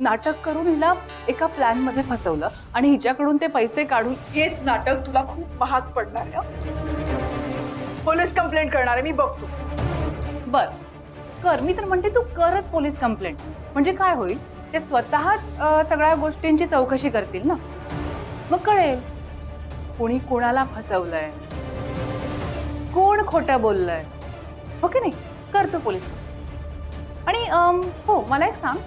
नाटक करून हिला एका प्लॅन मध्ये फसवलं आणि हिच्याकडून ते पैसे काढून हेच नाटक तुला खूप महाग पडणार आहे हं? पोलीस कंप्लेंट करणार आहे मी, बघतो. बर कर. मी तर म्हणते तू करच पोलीस कंप्लेंट. म्हणजे काय होईल, ते स्वतःच सगळ्या गोष्टींची चौकशी करतील ना. मग कळेल कोणी कोणाला फसवलंय, कोण खोटं बोललंय. हो की नाही. करतो पोलीस. आणि हो मला एक सांग,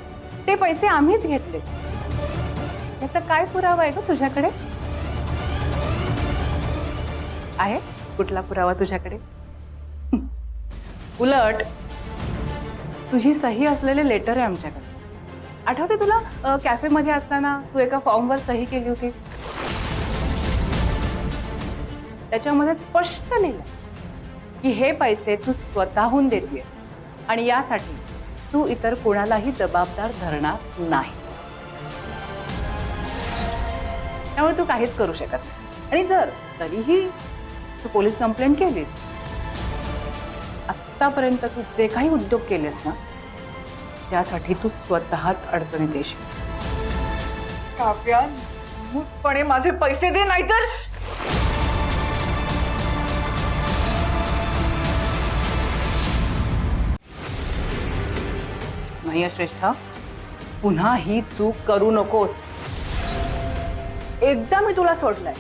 ते पैसे आम्हीच घेतले याचा काय पुरावा आहे ग तुझ्याकडे? आहे कुठला पुरावा तुझ्याकडे? उलट तुझी सही असलेले लेटर आहे आमच्याकडे. आठवते तुला कॅफेमध्ये असताना तू एका फॉर्मवर सही केली होतीस? त्याच्यामध्ये स्पष्ट लिहिलं की हे पैसे तू स्वतःहून देतेस आणि यासाठी तू इतर कोणालाही जबाबदार धरणार नाहीस. त्यामुळे तू काहीच करू शकत नाही. आणि जर तरीही तू पोलीस कंप्लेंट केलीस, आत्तापर्यंत तू जे काही उद्योग केलेस ना त्यासाठी तू स्वतःच अडचणीत येशील. काव्या, मूर्खपणे माझे पैसे दे, नाहीतर नाही श्रेष्ठा, पुन्हा ही चूक करू नकोस. एकदा मी तुला सोडलंय,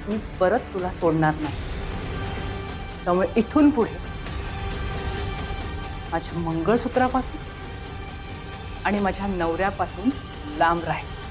मी परत तुला सोडणार नाही. त्यामुळे इथून पुढे माझ्या मंगळसूत्रापासून आणि माझ्या नवऱ्यापासून लांब राहायचं.